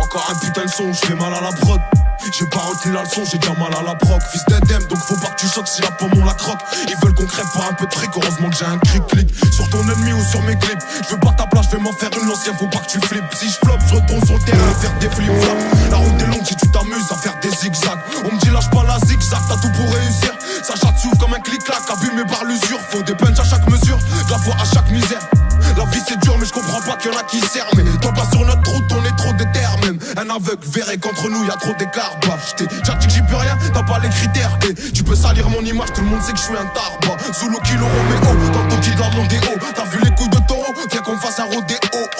encore un putain de son, je fais mal à la prod. J'ai pas retenu la leçon, j'ai déjà mal à la proc. Fils d'Edem, donc faut pas que tu choques si la pomme on la croque. Ils veulent qu'on crève pour un peu de fric, heureusement que j'ai un cric-clic sur ton ennemi ou sur mes clips. Je veux pas ta place, je vais m'en faire une l'ancien, faut pas que tu flippes. Si je floppe, je retourne sur le terrain et faire des flip-flops. La route est longue si tu t'amuses à faire des zigzags. On me dit lâche pas la zigzag, t'as tout pour réussir. Ça chatte s'ouvre comme un clic-clac, abîmé par l'usure. Faut des punchs à chaque mesure, de la foi à chaque misère. La vie c'est dur mais je comprends pas qu'il y en a qui servent. Mais toi pas sur notre route, on est trop déter même. Un aveugle verrait qu'entre nous y a trop d'écart. Bah j't'ai déjà dit que j'y peux rien, t'as pas les critères. Et tu peux salir mon image, tout le monde sait que je suis un tarba. Zulu kilo Roméo, dans ton kid la mondéo. T'as vu les coups de taureau, viens qu'on fasse un rodéo.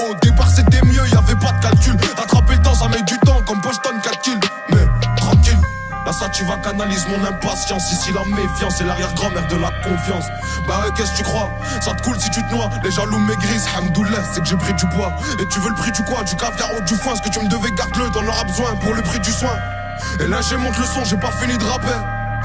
Au départ c'était mieux, y'avait pas de calcul. Attraper le temps ça met du temps, comme Boston 4 kills. Mais tranquille, là ça tu vas canalise mon impatience. Ici la méfiance et l'arrière-grand-mère de la confiance. Bah ouais qu'est-ce que tu crois, ça te coule si tu te noies. Les jaloux maigrissent, hamdoullah c'est que j'ai pris du poids. Et tu veux le prix du quoi, du caviar ou du foin. Ce que tu me devais garde-le, t'en auras besoin pour le prix du soin. Et là j'ai monte le son, j'ai pas fini de rapper.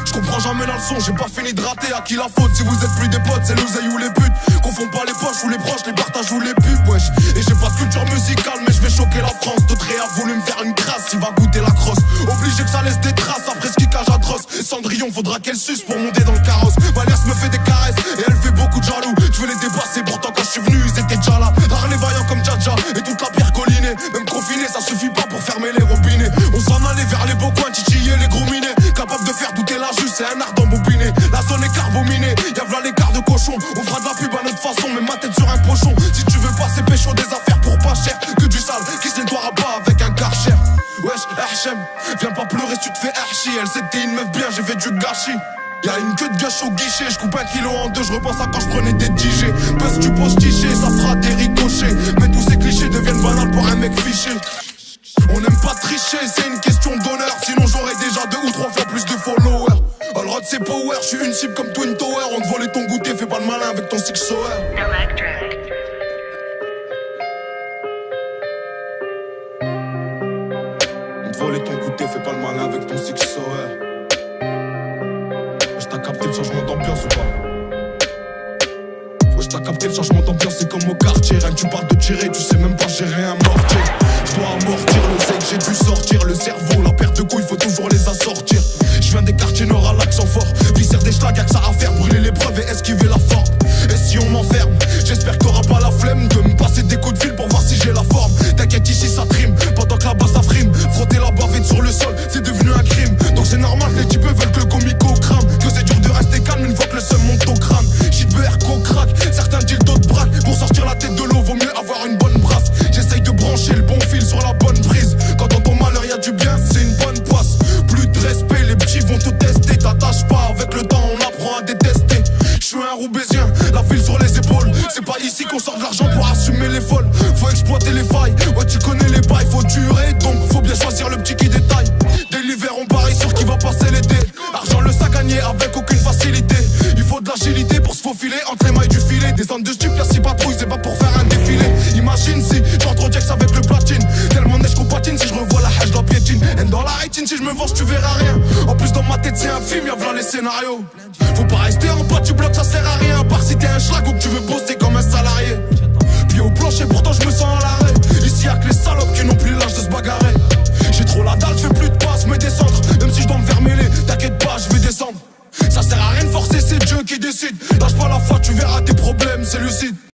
Je comprends jamais la leçon, j'ai pas fini de rater. À qui la faute si vous êtes plus des potes, c'est l'oseille ou les putes. Confonds pas les poches ou les proches, les partages ou les pubs, wesh. Et j'ai pas de culture musicale mais je vais choquer la France. D'autres a voulu me faire une crasse, il va goûter la crosse. Obligé que ça laisse des traces après ce kickage atroce. Cendrillon faudra qu'elle suce pour monter dans le carrosse. Valère me fait des caresses et elle fait beaucoup de jaloux. Je veux les dépasser pourtant quand je suis venu ils étaient déjà là. Rare les vaillants comme Djadja et toute la pierre collinée. Même confiné ça suffit pas pour fermer les robinets. On s'en allait vers les beaux coins, titiller les gros minés. Capable de faire douter la juge, c'est un art d'embobiné. La zone est carbominée, y'a v'là l'écart de cochon. On fera de la pub à notre façon, mais ma tête sur un pochon. Si tu veux passer pécho des affaires pour pas cher, que du sale qui se nettoiera pas avec un karcher. Wesh, Hachem, viens pas pleurer si tu te fais archi. Elle c'était une meuf bien, j'ai fait du gâchis. Y'a une queue de gâche au guichet, je coupe 1 kilo en deux, je repense à quand je prenais des DJ. Buzz tu poses tiché, ça fera des ricochets. Mais tous ces clichés deviennent banals pour un mec fiché. On n'aime pas tricher, c'est une question d'honneur. Sinon j'aurais déjà 2 ou 3 fois plus de followers. Allrod c'est power, je suis une cible comme Twin Tower. On te volait ton goûter, fais pas le malin avec ton six sour. On te volait ton goûter, fais pas le malin avec ton six sour. T'as capté le changement d'ambiance ou pas? Wesh t'as capté le changement d'ambiance, c'est comme au quartier. Rien que tu parles de tirer, tu sais même pas gérer un mortier. Je dois amortir le sec, j'ai dû sortir le cerveau. La perte de couilles, faut toujours les assortir. Je viens des quartiers nord à l'accent fort. Viscère des schlags, y'a que ça à faire. Brûler les preuves et esquiver la forte. Et si on m'enferme, j'espère que t'auras pas la flemme de me passer des coups de fil pour voir si j'ai la forme. T'inquiète ici ça trime, pendant que là-bas ça frime. Frotter la bavette sur le sol, c'est devenu un crime. Donc c'est normal que les types veulent que le comico crame. Que c'est dur de rester calme une fois que le seum monte au crâne. Shit BRCO crack, certains disent d'autres braquent. Pour sortir la tête de l'eau, vaut mieux avoir une bonne brasse. J'essaye de brancher le bon fil sur la bonne prise. Quand dans ton malheur y'a du bien, c'est une bonne passe. Plus de respect, les petits vont te tester. T'attaches pas, avec le temps on apprend à détester. Je suis un Roubaisien, la ville sur les épaules. C'est pas ici qu'on sort de l'argent pour assumer les folles. Faut exploiter les failles, ouais tu connais les bails. Faut durer, donc faut bien choisir le petit qui détaille. Dès l'hiver on parie sur qui va passer l'été. Argent le sac gagné avec aucune facilité. Il faut de l'agilité pour se faufiler entre les mailles du filet. Des zones de stup, y'a 6 patrouilles, c'est pas pour faire un défilé. Imagine si j'entre au Jax avec le platine. Tellement neige qu'on patine, si je revois la hache, la piétine. Et dans la rétine, si je me venge, tu verras rien. En plus dans ma tête c'est un film, y'a v'là les scénarios. Faut pas rester en bas du bloc, ça sert à rien. À part si t'es un schlag ou que tu veux bosser.